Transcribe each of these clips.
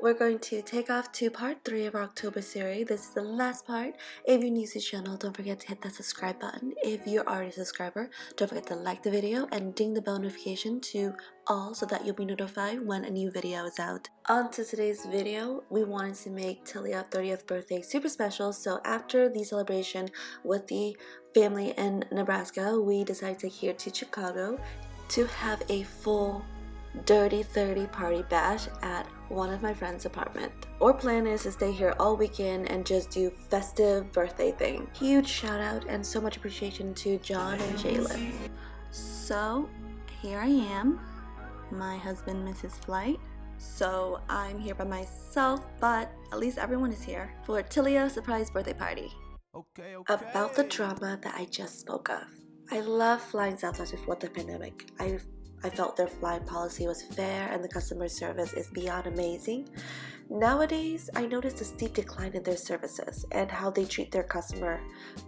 We're going to take off to part 3 of our October series. This is the last part. If you're new to the channel, don't forget to hit that subscribe button. If you're already a subscriber, don't forget to like the video and ding the bell notification to all so that you'll be notified when a new video is out. On to today's video, we wanted to make Talia's 30th birthday super special, so after the celebration with the family in Nebraska, we decided to take here to Chicago to have a full Dirty 30 party bash at one of my friend's apartment. Our plan is to stay here all weekend and just do festive birthday thing. Huge shout out and so much appreciation to John and Jalen. So here I am. My husband missed his flight, so I'm here by myself, but at least everyone is here for Talia's surprise birthday party. Okay. About the drama that I just spoke of. I love flying Southwest before the pandemic. I felt their flight policy was fair and the customer service is beyond amazing. Nowadays, I noticed a steep decline in their services and how they treat their customer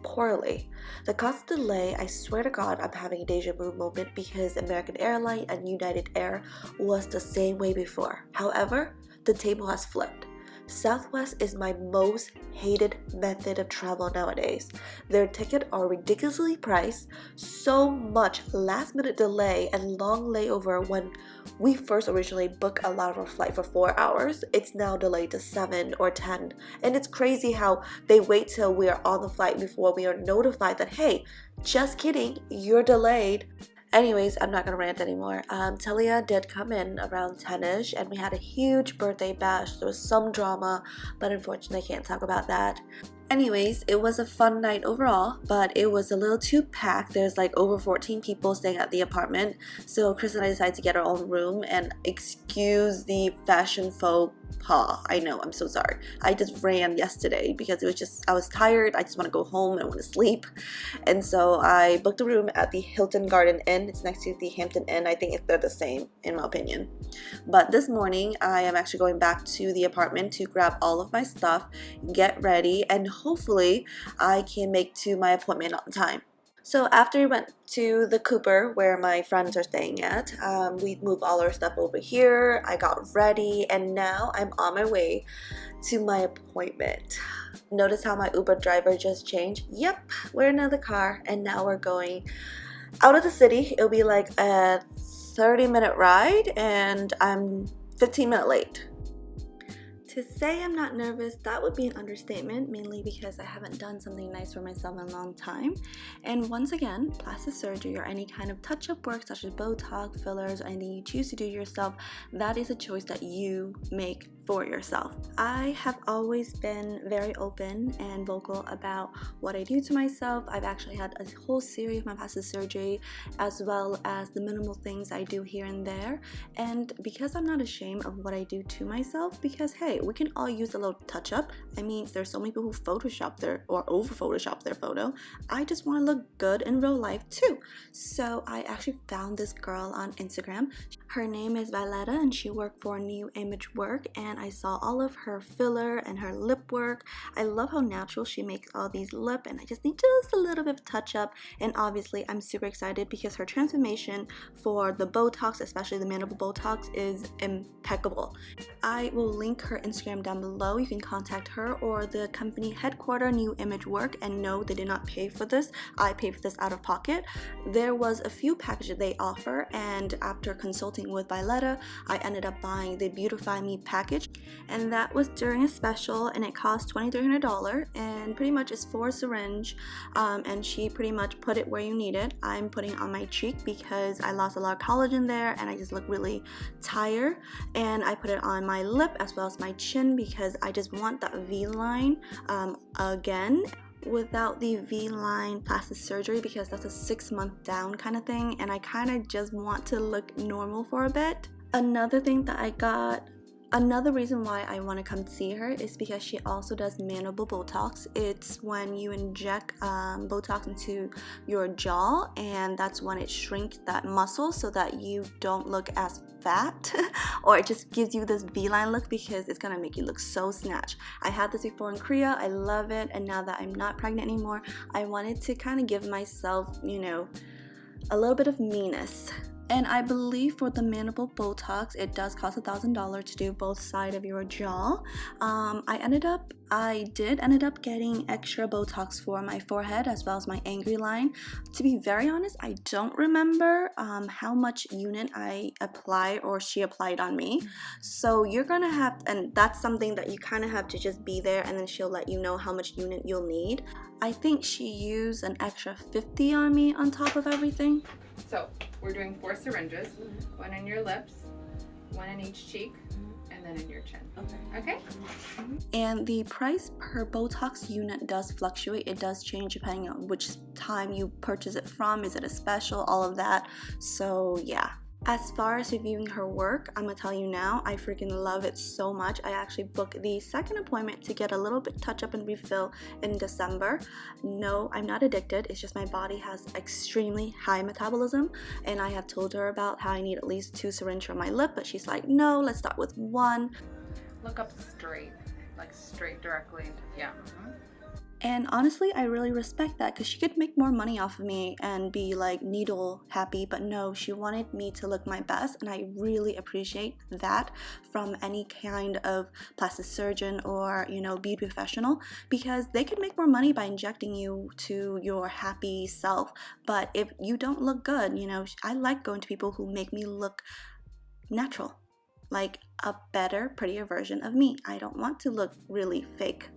poorly. The constant delay, I swear to God, I'm having a deja vu moment because American Airlines and United Air was the same way before. However, the table has flipped. Southwest is my most hated method of travel nowadays. Their tickets are ridiculously priced, so much last minute delay and long layover. When we first originally booked a lot of our flight for 4 hours, it's now delayed to 7 or 10. And it's crazy how they wait till we are on the flight before we are notified that, hey, just kidding, you're delayed. Anyways, I'm not gonna rant anymore. Talia did come in around 10ish and we had a huge birthday bash. There was some drama, but unfortunately I can't talk about that. Anyways, it was a fun night overall, but it was a little too packed. There's like over 14 people staying at the apartment, so Chris and I decided to get our own room, and excuse the fashion faux pas. I know, I'm so sorry. I just ran yesterday because it was just, I was tired. I just want to go home and want to sleep. And so I booked a room at the Hilton Garden Inn. It's next to the Hampton Inn. I think they're the same in my opinion. But this morning, I am actually going back to the apartment to grab all of my stuff, get ready, and hopefully I can make to my appointment on time. So after we went to the Cooper where my friends are staying at, we moved all our stuff over here. I got ready and now I'm on my way to my appointment. Notice how my Uber driver just changed? Yep, we're in another car and now we're going out of the city. It'll be like a 30-minute ride and I'm 15-minutes late. To say I'm not nervous, that would be an understatement, mainly because I haven't done something nice for myself in a long time. And once again, plastic surgery or any kind of touch-up work such as Botox, fillers, or anything you choose to do yourself, that is a choice that you make for yourself. I have always been very open and vocal about what I do to myself. I've actually had a whole series of my plastic surgery, as well as the minimal things I do here and there. And because I'm not ashamed of what I do to myself, because hey, we can all use a little touch up. I mean, there's so many people who Photoshop their or over Photoshop their photo. I just want to look good in real life too. So I actually found this girl on Instagram. Her name is Violetta and she worked for New Image Work, and I saw all of her filler and her lip work. I love how natural she makes all these lip, and I just need just a little bit of touch up. And obviously I'm super excited because her transformation for the Botox, especially the mandible Botox, is impeccable. I will link her Instagram down below. You can contact her or the company headquarter, New Image Work, and no, they did not pay for this. I paid for this out of pocket. There was a few packages they offer, and after consulting with Violetta, I ended up buying the Beautify Me package, and that was during a special, and it cost $2,300, and pretty much it's 4 syringe, and she pretty much put it where you need it. I'm putting it on my cheek because I lost a lot of collagen there and I just look really tired, and I put it on my lip as well as my chin because I just want that V-line again, without the V-line plastic surgery, because that's a 6-month down kind of thing, and I kind of just want to look normal for a bit. Another thing that I got, another reason why I want to come see her is because she also does mandible Botox. It's when you inject Botox into your jaw, and that's when it shrinks that muscle so that you don't look as fat or it just gives you this V-line look because it's gonna make you look so snatched. I had this before in Korea, I love it, and now that I'm not pregnant anymore, I wanted to kind of give myself, you know, a little bit of meanness And I believe for the mandible Botox, it does cost $1,000 to do both sides of your jaw. I did end up getting extra Botox for my forehead as well as my angry line. To be very honest, I don't remember how much unit I applied or she applied on me. So you're gonna have, and that's something that you kind of have to just be there, and then she'll let you know how much unit you'll need. I think she used an extra 50 on me on top of everything. So we're doing 4 syringes, one in your lips, one in each cheek, and then in your chin. Okay? And the price per Botox unit does fluctuate. It does change depending on which time you purchase it from. Is it a special? All of that. So yeah. As far as reviewing her work, I'm gonna tell you now, I freaking love it so much. I actually booked the second appointment to get a little bit touch up and refill in December. No, I'm not addicted. It's just my body has extremely high metabolism, and I have told her about how I need at least 2 syringes for my lip, but she's like, no, let's start with 1. Look up straight, like straight directly into, yeah. And honestly, I really respect that, because she could make more money off of me and be like needle happy, but no, she wanted me to look my best, and I really appreciate that from any kind of plastic surgeon or, you know, beauty professional, because they could make more money by injecting you to your happy self. But if you don't look good, you know, I like going to people who make me look natural, like a better, prettier version of me. I don't want to look really fake.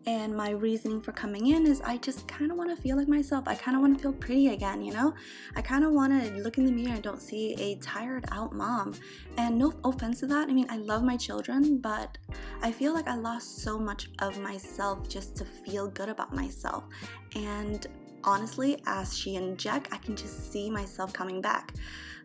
And my reasoning for coming in is I just kind of want to feel like myself. I kind of want to feel pretty again, you know? I kind of want to look in the mirror and don't see a tired out mom. And no offense to that. I mean, I love my children, but I feel like I lost so much of myself just to feel good about myself. And honestly, as she injects, I can just see myself coming back.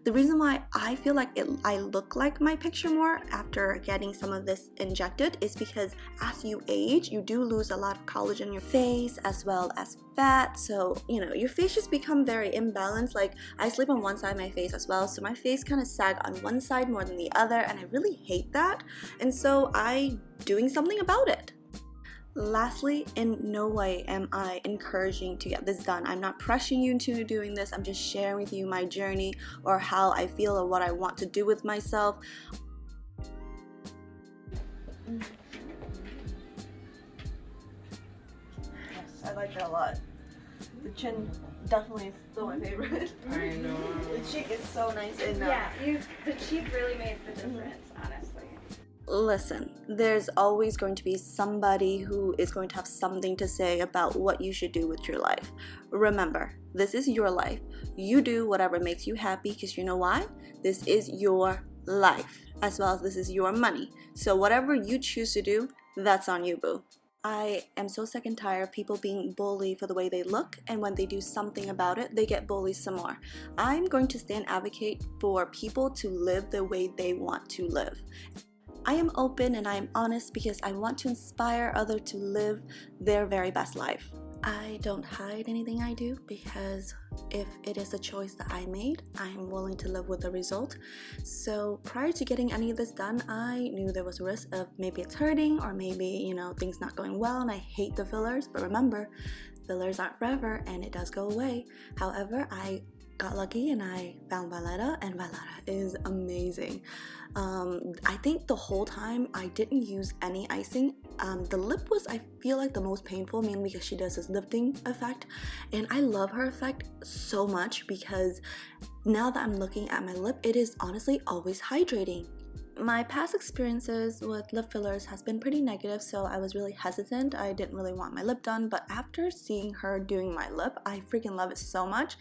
The reason why I feel like I look like my picture more after getting some of this injected is because as you age, you do lose a lot of collagen in your face as well as fat. So, you know, your face just become very imbalanced. Like, I sleep on one side of my face as well, so my face kind of sag on one side more than the other, and I really hate that. And so I'm doing something about it. Lastly, in no way am I encouraging to get this done. I'm not pressuring you into doing this. I'm just sharing with you my journey or how I feel or what I want to do with myself. Yes, I like that a lot. The chin definitely is still my favorite. I know. The cheek is so nice and the cheek really made the difference, honestly. Listen, there's always going to be somebody who is going to have something to say about what you should do with your life. Remember, this is your life. You do whatever makes you happy, because you know why? This is your life, as well as this is your money. So whatever you choose to do, that's on you, boo. I am so sick and tired of people being bullied for the way they look, and when they do something about it, they get bullied some more. I'm going to stand advocate for people to live the way they want to live. I am open and I am honest because I want to inspire others to live their very best life. I don't hide anything I do, because if it is a choice that I made, I am willing to live with the result. So prior to getting any of this done, I knew there was a risk of maybe it's hurting, or maybe, you know, things not going well, and I hate the fillers. But remember, fillers aren't forever and it does go away. However, I got lucky and I found Violetta, and Violetta is amazing. I think the whole time I didn't use any icing. The lip was, I feel like, the most painful, mainly because she does this lifting effect, and I love her effect so much because now that I'm looking at my lip, it is honestly always hydrating. My past experiences with lip fillers has been pretty negative, so I was really hesitant. I didn't really want my lip done, but after seeing her doing my lip, I freaking love it so much.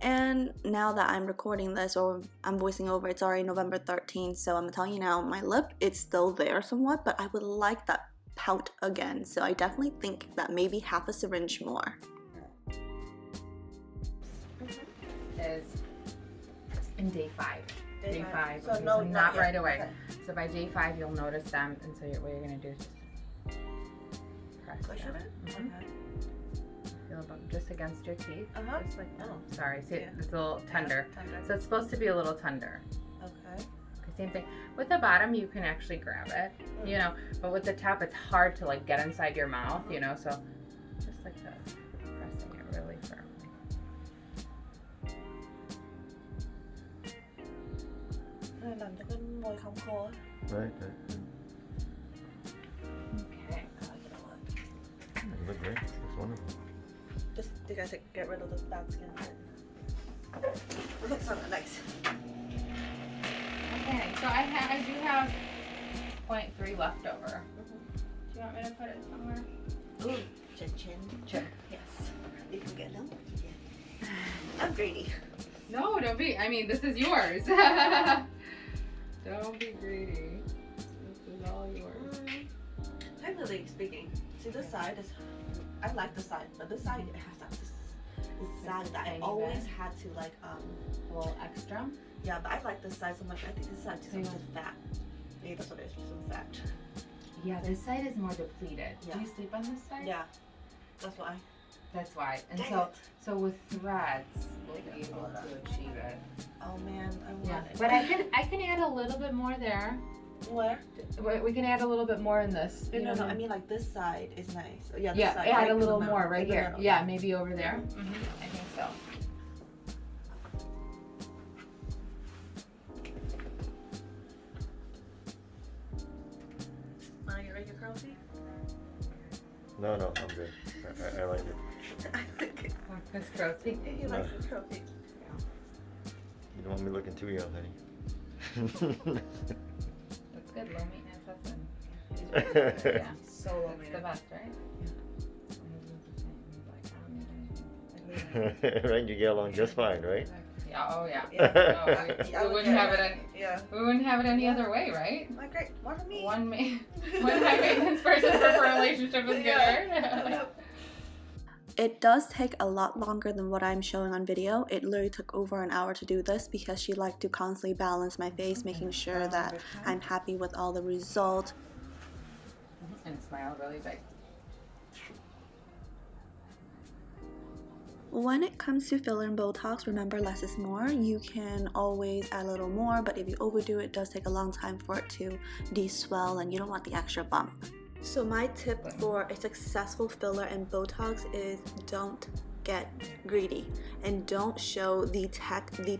And now that I'm recording this, or I'm voicing over, it's already November 13th, so I'm telling you now, my lip, it's still there somewhat, but I would like that pout again, so I definitely think that maybe half a syringe more. Is in day 5. Day 5. So Okay, no, so not right yet. away. Okay. So by day 5, you'll notice them, and so what you're gonna do is just press Push down. it? Mhm. Okay. Feel about just against your teeth. Just like that. Oh. Sorry, see, Yeah. it's a little tender. Tender. So it's supposed to be a little tender. Okay. Okay, same thing. With the bottom, you can actually grab it, you know, but with the top, it's hard to like get inside your mouth, you know, so just like this, pressing it really firmly. làm cho cái môi không khô á. Right. Okay. You look great. It's wonderful. Just you guys get rid of the bad skin. It looks so nice. Okay, so I do have 0.3 left over. Do you want me to put it somewhere? Ooh, chin. Sure. Yes. You can get them. Yeah. I'm greedy. No, don't be. I mean, this is yours. Don't be greedy. This is all yours. Technically speaking, see this side is, I like the side, but this side it has that this side that I tiny always bit. had to like A little extra. yeah, but I like this side so much. I think this side is so fat. Maybe that's what it is, some fat. Yeah, this side is more depleted. Yeah. Do you sleep on this side? Yeah, that's why. That's why. And Dang so with threads, we'll be able to achieve it. Oh man, I want Yeah, it. but I can add a little bit more there. Where? We can add a little bit more in this. you know No, what I mean like this side is nice. Yeah, Yeah, this side, add right a in the little middle. more right In the here. middle. Yeah, maybe over there. I think so. Wanna get rid of your curl feet? No, I'm good. I like it. I like it. Miss Crosby. He likes his curl feet. You don't want me looking too young, honey. That's good. Low maintenance. That's good. Yeah. So low That's the best, right? Right, you get along just fine, right? Yeah. Oh yeah. Yeah. No, we wouldn't have it any. Yeah. We wouldn't have it any other way, right? My great. More for me. One high maintenance person for a relationship is good, right? It does take a lot longer than what I'm showing on video. It literally took over an hour to do this because she liked to constantly balance my face, making sure that I'm happy with all the result. And smile really big. When it comes to filler and Botox, remember less is more. You can always add a little more, but if you overdo it, it does take a long time for it to de-swell and you don't want the extra bump. So my tip for a successful filler and Botox is don't get greedy and don't show the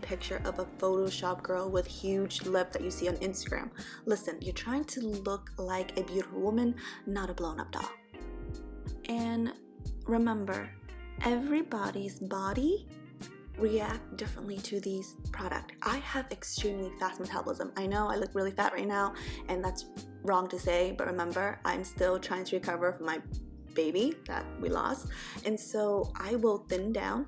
picture of a Photoshop girl with huge lip that you see on Instagram. Listen, you're trying to look like a beautiful woman, not a blown up doll. And remember, everybody's body react differently to these products. I have extremely fast metabolism. I know I look really fat right now and that's wrong to say, but remember, I'm still trying to recover from my baby that we lost, and so I will thin down.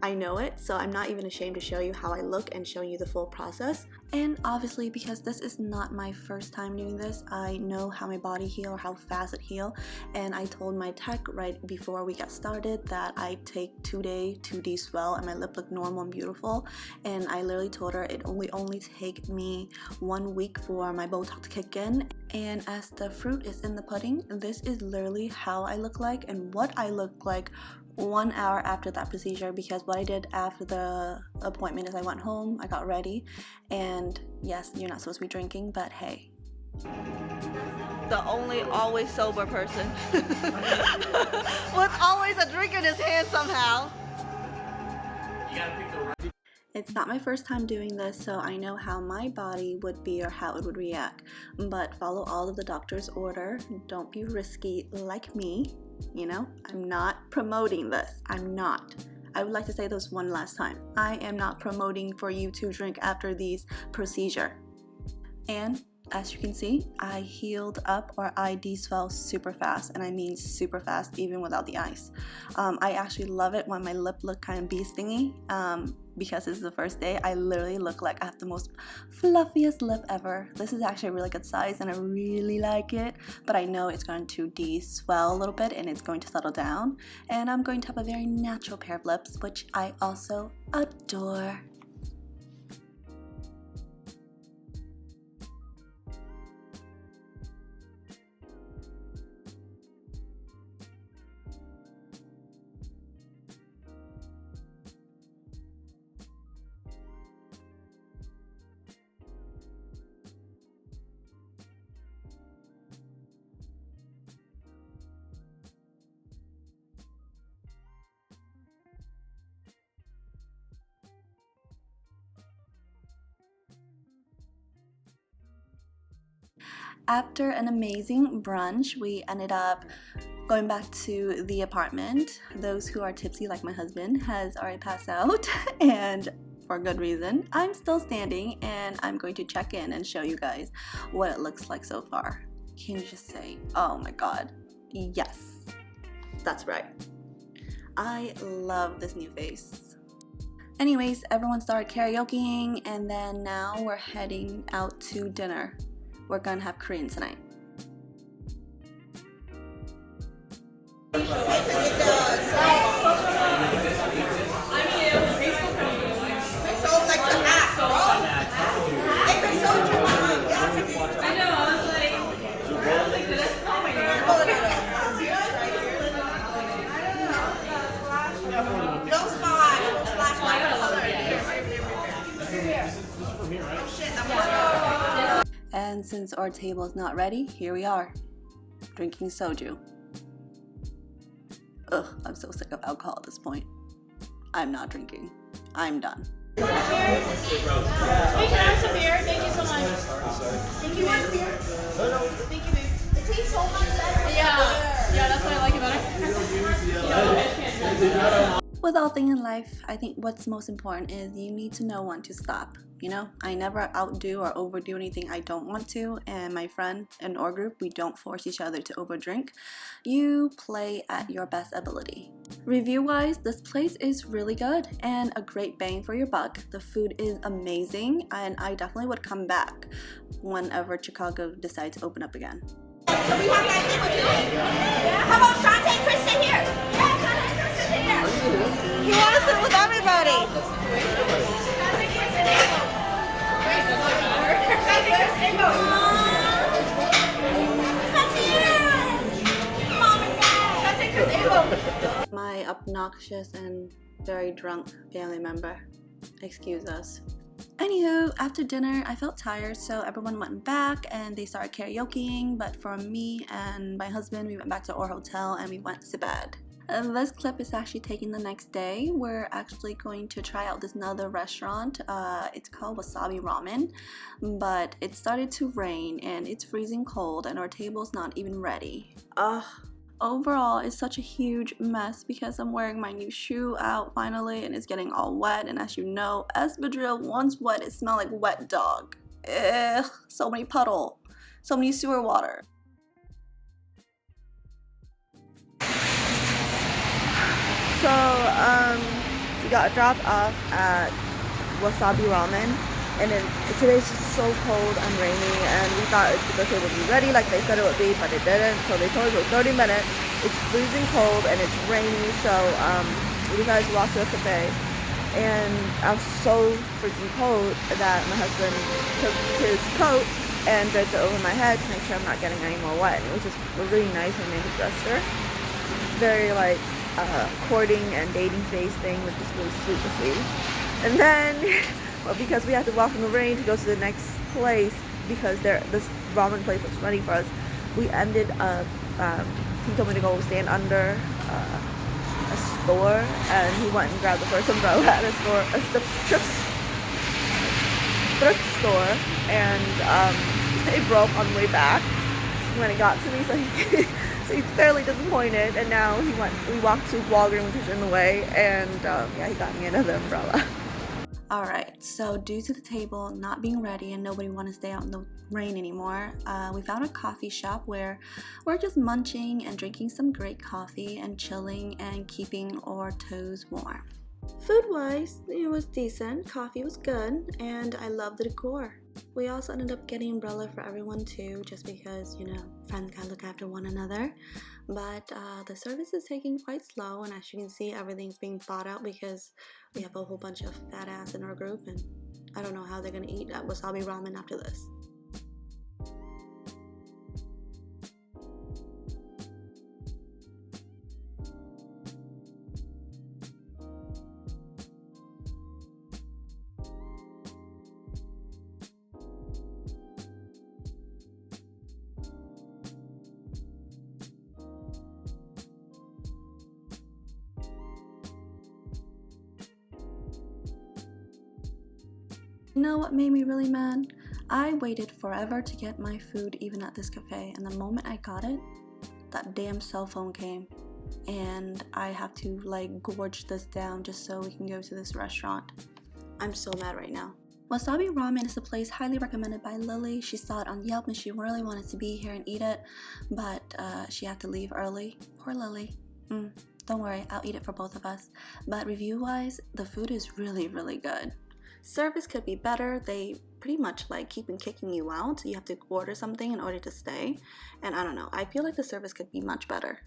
I know it, so I'm not even ashamed to show you how I look and show you the full process. And obviously, because this is not my first time doing this, I know how my body heals, how fast it heals, and I told my tech right before we got started that I take 2 days to de-swell and my lip look normal and beautiful, and I literally told her it only take me 1 week for my Botox to kick in. And as the fruit is in the pudding, this is literally how I look like and what I look like 1 hour after that procedure, because what I did after the appointment is I went home, I got ready, and yes, you're not supposed to be drinking, but hey. The only always sober person with always a drink in his hand somehow. It's not my first time doing this, so I know how my body would be or how it would react, but follow all of the doctor's order. Don't be risky like me. You know, I'm not promoting this. I'm not. I would like to say this one last time. I am not promoting for you to drink after these procedure. And as you can see, I healed up or I de-swell super fast, and I mean super fast even without the ice. I actually love it when my lip look kind of bee stingy, because this is the first day. I literally look like I have the most fluffiest lip ever. This is actually a really good size and I really like it, but I know it's going to de-swell a little bit and it's going to settle down, and I'm going to have a very natural pair of lips, which I also adore. After an amazing brunch, we ended up going back to the apartment. Those who are tipsy like my husband has already passed out and for good reason. I'm still standing and I'm going to check in and show you guys what it looks like so far. Can you just say, oh my god, yes, that's right. I love this new face. Anyways, everyone started karaokeing and then now we're heading out to dinner. We're gonna have Korean tonight. And since our table is not ready, here we are, drinking soju. Ugh, I'm so sick of alcohol at this point. I'm not drinking. I'm done. Hey, can I have some beer? Thank you so much. Thank you, man. Thank you, babe. It tastes so much better. Yeah, that's why I like it better. With all things in life, I think what's most important is you need to know when to stop. You know, I never outdo or overdo anything I don't want to, and my friend and our group, we don't force each other to overdrink. You play at your best ability. Review-wise, this place is really good and a great bang for your buck. The food is amazing, and I definitely would come back whenever Chicago decides to open up again. So we have guys in with you. How about Shantae and Chris sit here? Yeah, Shantae and Chris sit here. You want to sit with everybody? My obnoxious and very drunk family member. Excuse us. Anywho, after dinner, I felt tired, so everyone went back and they started karaokeing, but for me and my husband, we went back to our hotel and we went to bed. This clip is actually taken the next day. We're actually going to try out this another restaurant. It's called Wasabi Ramen, but it started to rain and it's freezing cold and our table's not even ready. Overall, it's such a huge mess because I'm wearing my new shoe out finally and it's getting all wet, and as you know, espadrille once wet, it smells like wet dog. Ugh, so many puddle, so many sewer water. So, we got dropped off at Wasabi Ramen, and then today's just so cold and rainy, and we thought the table would be ready like they said it would be, but it didn't. So they told us it was 30 minutes. It's freezing cold and it's rainy, so we decided to walk to a cafe. And I was so freaking cold that my husband took his coat and draped it over my head to make sure I'm not getting any more wet. And it was just a really nice romantic gesture. Very like courting and dating phase thing, which is really sweet to see. And then, well, because we had to walk in the rain to go to the next place, because this ramen place was ready for us, we ended up, he told me to go stand under a store, and he went and grabbed the first umbrella at a store, a thrift store, and it broke on the way back when it got to me, so he's fairly disappointed, and now we walked to Walgreens, which is in the way, and yeah, he got me another umbrella. Alright, so due to the table not being ready and nobody wanted to stay out in the rain anymore, we found a coffee shop where we're just munching and drinking some great coffee and chilling and keeping our toes warm. Food-wise, it was decent, coffee was good, and I love the decor. We also ended up getting an umbrella for everyone too, just because, you know, friends gotta look after one another. But the service is taking quite slow, and as you can see, everything's being thought out because we have a whole bunch of fat ass in our group, and I don't know how they're gonna eat at Wasabi Ramen after this. You know what made me really mad? I waited forever to get my food even at this cafe, and the moment I got it, that damn cell phone came. And I have to like gorge this down just so we can go to this restaurant. I'm so mad right now. Wasabi Ramen is a place highly recommended by Lily. She saw it on Yelp and she really wanted to be here and eat it, but she had to leave early. Poor Lily. Don't worry, I'll eat it for both of us. But review-wise, the food is really, really good. Service could be better. They pretty much like keep on kicking you out. You have to order something in order to stay. And I don't know, I feel like the service could be much better.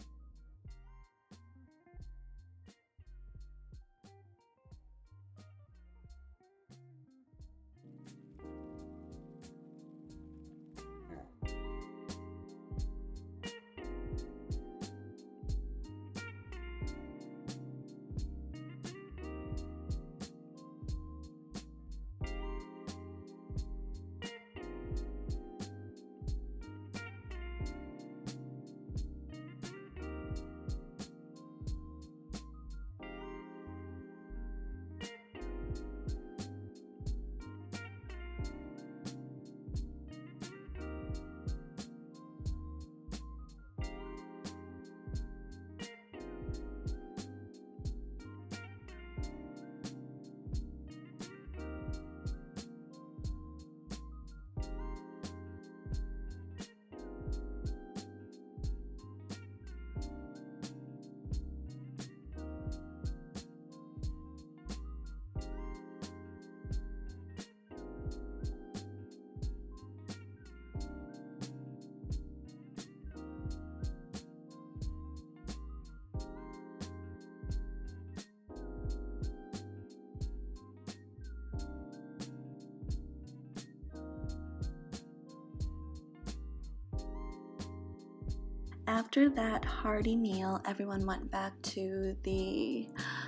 After that hearty meal, everyone went back to the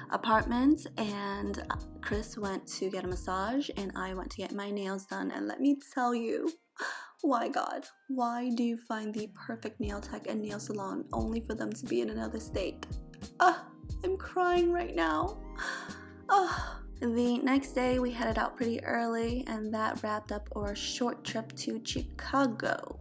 apartments, and Chris went to get a massage and I went to get my nails done. And let me tell you, why God, why do you find the perfect nail tech and nail salon only for them to be in another state? I'm crying right now. The next day we headed out pretty early, and that wrapped up our short trip to Chicago.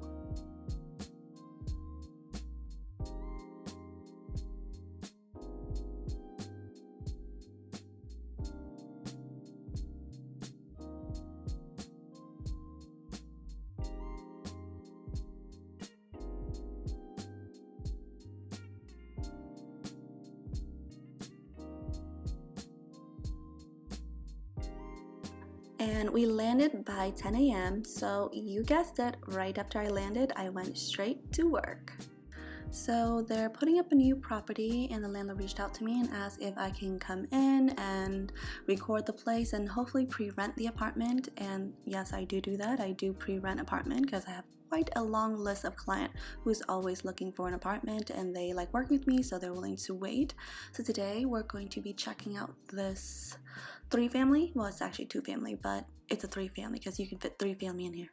And we landed by 10 a.m. So you guessed it, right after I landed, I went straight to work. So they're putting up a new property, and the landlord reached out to me and asked if I can come in and record the place and hopefully pre-rent the apartment. And yes, I do that. I do pre-rent apartment because I have quite a long list of clients who's always looking for an apartment, and they like working with me, so they're willing to wait. So today we're going to be checking out this 3-family. Well, it's actually 2-family, but it's a 3-family because you can fit 3-family in here.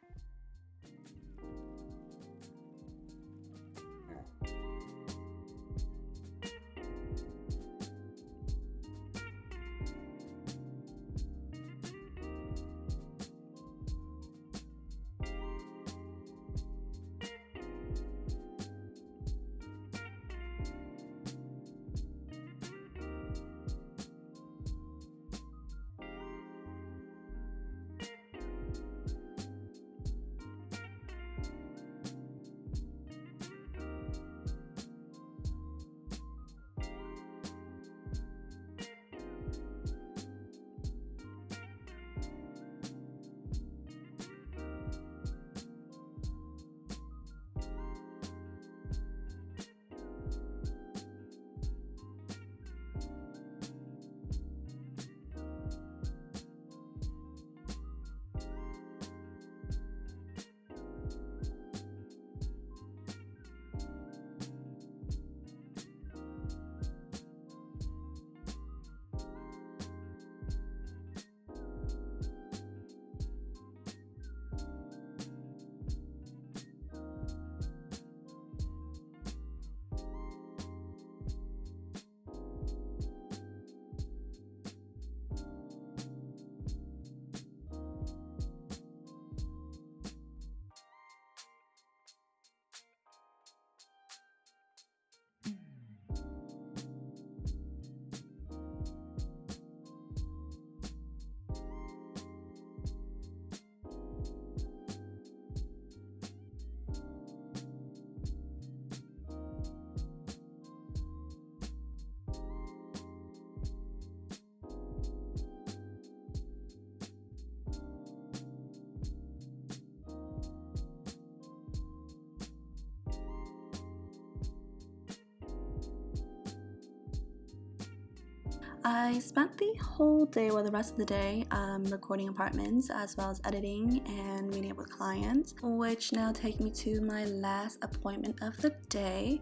I spent the whole day, or the rest of the day, recording apartments as well as editing and meeting up with clients, which now take me to my last appointment of the day.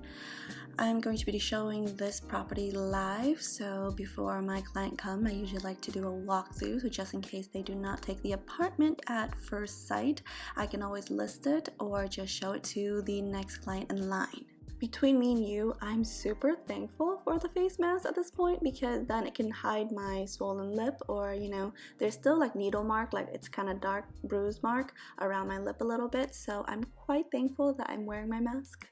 I'm going to be showing this property live, so before my client come, I usually like to do a walkthrough, so just in case they do not take the apartment at first sight, I can always list it or just show it to the next client in line. Between me and you, I'm super thankful for the face mask at this point, because then it can hide my swollen lip, or you know, there's still like needle mark, like it's kind of dark bruise mark around my lip a little bit, so I'm quite thankful that I'm wearing my mask.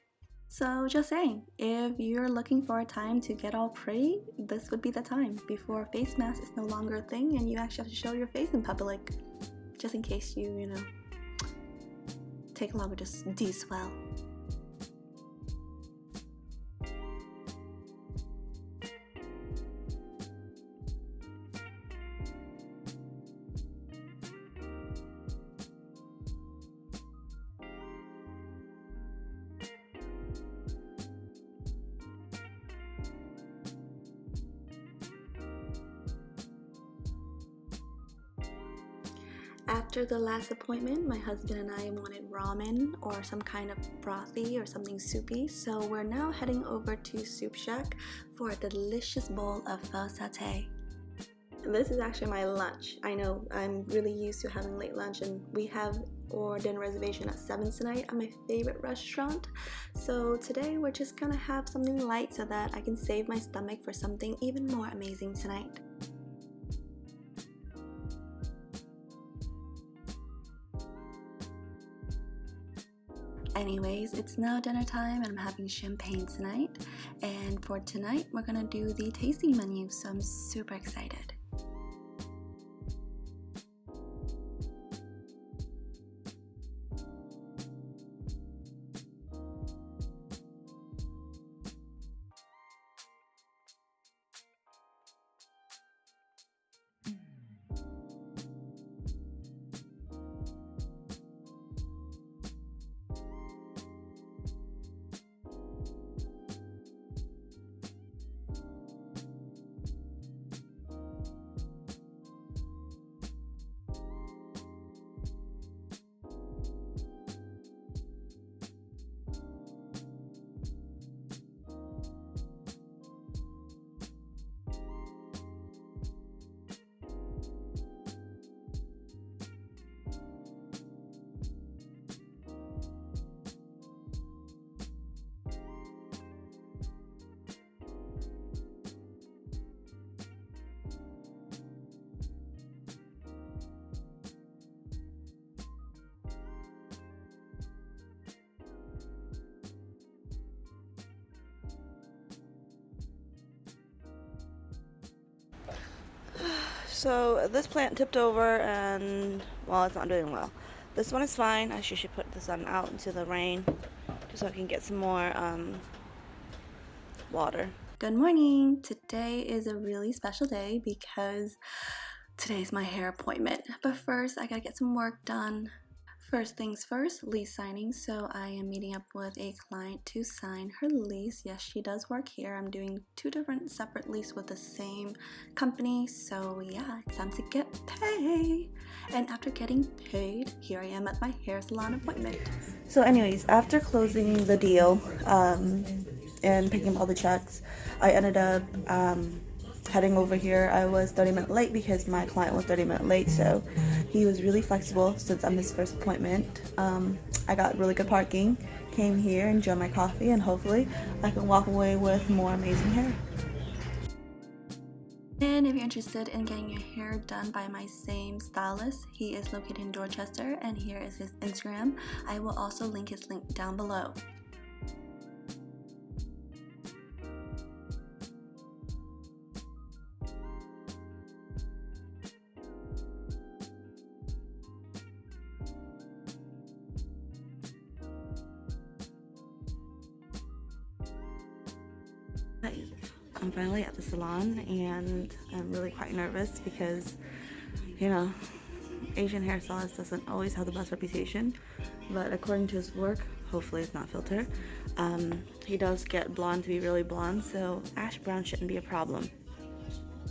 So just saying, if you're looking for a time to get all pretty, this would be the time, before face mask is no longer a thing and you actually have to show your face in public, just in case you know, take longer to de-swell. After the last appointment, my husband and I wanted ramen or some kind of brothy or something soupy, so we're now heading over to Soup Shack for a delicious bowl of pho satay. This is actually my lunch. I know I'm really used to having late lunch, and we have our dinner reservation at 7 tonight at my favorite restaurant, so today we're just gonna have something light so that I can save my stomach for something even more amazing tonight. Anyways, it's now dinner time and I'm having champagne tonight, and for tonight we're gonna do the tasting menu, so I'm super excited. So this plant tipped over and, well, it's not doing well. This one is fine. I should put this one out into the rain just so I can get some more water. Good morning! Today is a really special day because today's my hair appointment. But first, I gotta get some work done. First things first, lease signing. So I am meeting up with a client to sign her lease. Yes, she does work here. I'm doing 2 different separate leases with the same company. So yeah, it's time to get paid. And after getting paid, here I am at my hair salon appointment. So anyways, after closing the deal and picking up all the checks, I ended up heading over here. I was 30 minutes late because my client was 30 minutes late, so he was really flexible since I'm his first appointment. I got really good parking, came here, enjoyed my coffee, and hopefully I can walk away with more amazing hair. And if you're interested in getting your hair done by my same stylist, he is located in Dorchester, and here is his Instagram. I will also link his link down below. I'm finally at the salon and I'm really quite nervous because, you know, Asian hairstylist doesn't always have the best reputation, but according to his work, hopefully it's not filter, he does get blonde to be really blonde, so ash brown shouldn't be a problem.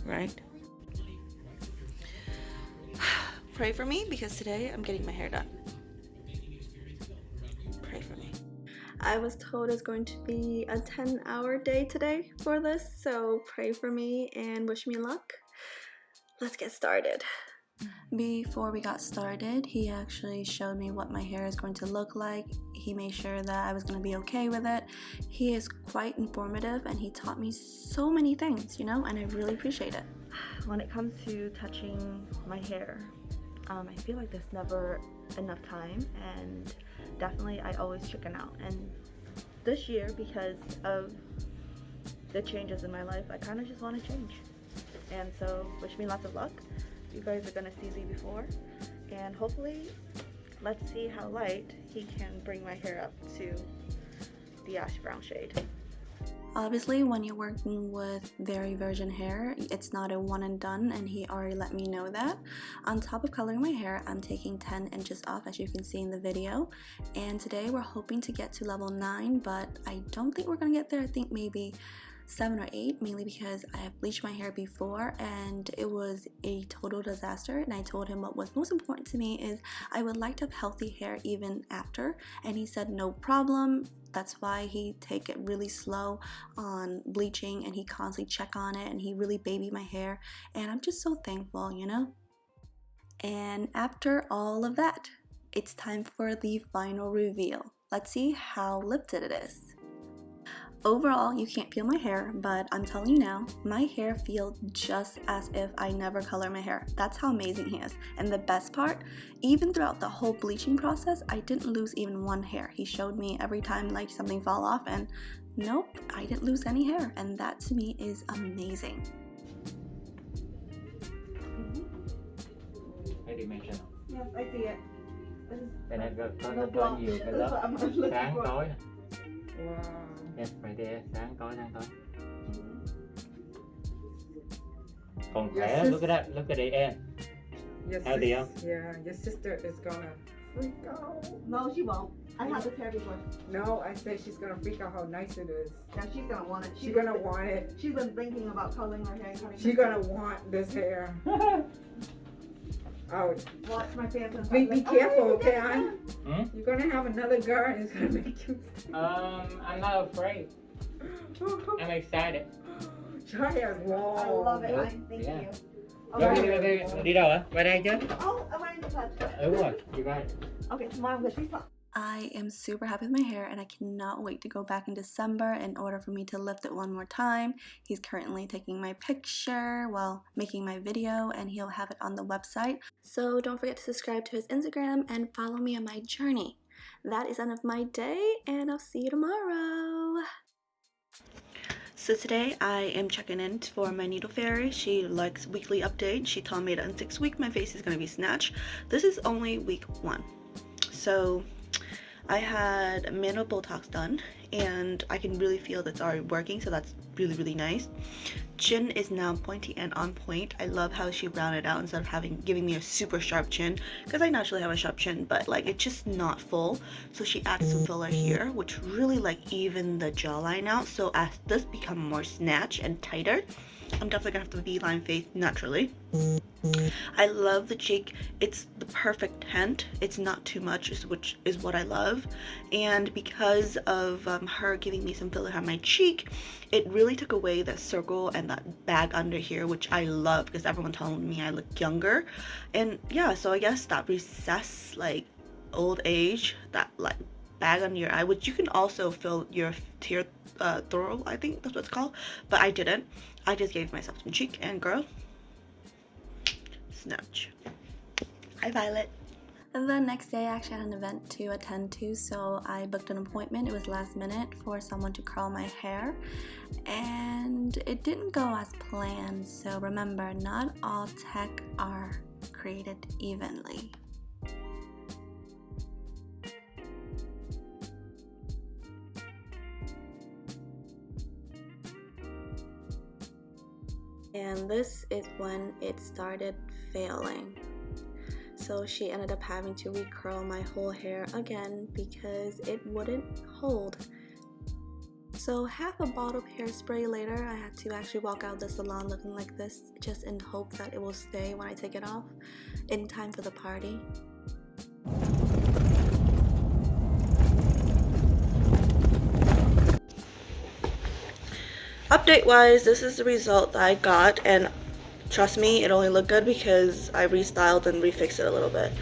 right? Pray for me because today I'm getting my hair done. Pray for me. I was told it's going to be a 10-hour day today for this, so pray for me and wish me luck. Let's get started. Before we got started, he actually showed me what my hair is going to look like. He made sure that I was going to be okay with it. He is quite informative and he taught me so many things, you know, and I really appreciate it. When it comes to touching my hair, I feel like there's never enough time, and definitely I always chicken out. And this year, because of the changes in my life, I kind of just want to change. And so wish me lots of luck. You guys are gonna see Lee before, and hopefully let's see how light he can bring my hair up to the ash brown shade. Obviously, when you're working with very virgin hair, it's not a one and done, and he already let me know that. On top of coloring my hair, I'm taking 10 inches off, as you can see in the video. And today we're hoping to get to level 9, but I don't think we're gonna get there. I think maybe 7 or 8, mainly because I have bleached my hair before and it was a total disaster. And I told him what was most important to me is I would like to have healthy hair even after, and he said no problem. That's why he take it really slow on bleaching, and he constantly check on it, and he really babied my hair, and I'm just so thankful, you know. And after all of that, it's time for the final reveal. Let's see how lifted it is. Overall, you can't feel my hair, but I'm telling you now, my hair feels just as if I never color my hair. That's how amazing he is. And the best part, even throughout the whole bleaching process, I didn't lose even one hair. He showed me every time like something fall off, and nope, I didn't lose any hair. And that to me is amazing. Hãy dimension. Yes, I see it. Cái này có nhiều cái lớp sáng tối. Wow. Yes, right there, sáng tối. Còn khỏe, look at the end. Healthy, huh? Yeah, your sister is gonna freak out. No, she won't. I had this hair before. No, I said she's gonna freak out how nice it is. Yeah, she's gonna want it. She's gonna want it. She's been thinking about coloring her hair and cutting She's gonna want this hair. Oh, watch my fans. be careful, okay? Hmm? You're gonna have another girl and it's gonna make you. I'm not afraid. I'm excited. Your hair is long. I love it. Thank Yeah. you. Đi đâu hả? Qua đây chứ? Oh, am I in the touch? Đúng rồi, you got it. Okay, tomorrow I'm gonna see some. I am super happy with my hair, and I cannot wait to go back in December in order for me to lift it one more time. He's currently taking my picture while making my video, and he'll have it on the website. So don't forget to subscribe to his Instagram and follow me on my journey. That is the end of my day, and I'll see you tomorrow. So today I am checking in for my needle fairy. She likes weekly update. She told me that in 6 weeks my face is going to be snatched. This is only week 1. So I had manual Botox done, and I can really feel that's already working, so that's really nice. Chin is now pointy and on point. I love how she rounded out instead of giving me a super sharp chin, because I naturally have a sharp chin, but like it's just not full. So she added some filler here, which really like even the jawline out. So as this become more snatched and tighter, I'm definitely gonna have the V-line face naturally. I love the cheek. It's the perfect tint. It's not too much, which is what I love. And because of her giving me some filler on my cheek, it really took away that circle and that bag under here, which I love because everyone told me I look younger. And yeah, so I guess that recess, like old age, that like bag under your eye, which you can also fill your tear thorough, I think that's what it's called, but I didn't. I just gave myself some cheek, and girl, snatch. Hi Violet. The next day I actually had an event to attend to, so I booked an appointment. It was last minute for someone to curl my hair, and it didn't go as planned. So remember, not all tech are created evenly. And this is when it started failing. So she ended up having to recurl my whole hair again because it wouldn't hold. So half a bottle of hairspray later, I had to actually walk out of the salon looking like this, just in hope that it will stay when I take it off in time for the party. Update wise, this is the result that I got, and trust me, it only looked good because I restyled and refixed it a little bit.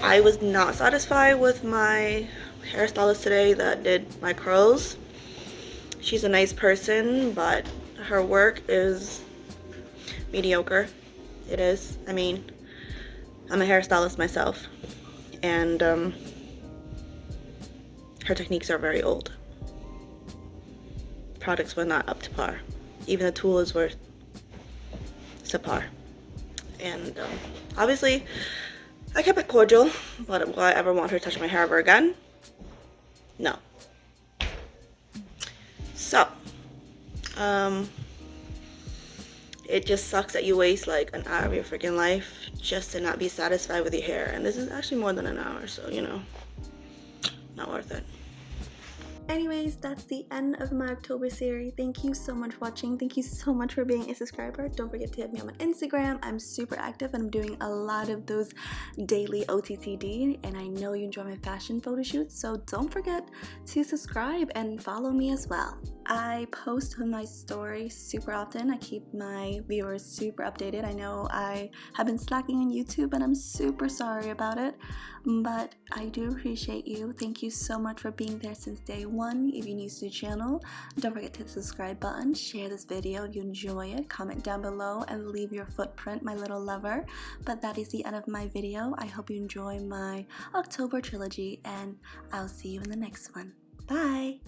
I was not satisfied with my hairstylist today that did my curls. She's a nice person, but her work is mediocre. It is. I mean, I'm a hairstylist myself, and her techniques are very old. Products were not up to par. Even the tools were subpar. And obviously, I kept it cordial, but will I ever want her to touch my hair ever again? No. So, it just sucks that you waste like an hour of your freaking life just to not be satisfied with your hair. And this is actually more than an hour, so you know, not worth it. Anyways, that's the end of my October series. Thank you so much for watching. Thank you so much for being a subscriber. Don't forget to hit me on my Instagram. I'm super active and I'm doing a lot of those daily OTTD, and I know you enjoy my fashion photo shoots, so don't forget to subscribe and follow me as well. I post on my story super often. I keep my viewers super updated. I know I have been slacking on YouTube and I'm super sorry about it, but I do appreciate you. Thank you so much for being there since day one. If you're new to the channel, don't forget to hit the subscribe button, share this video if you enjoy it, comment down below and leave your footprint, my little lover. But that is the end of my video. I hope you enjoy my October trilogy, and I'll see you in the next one. Bye!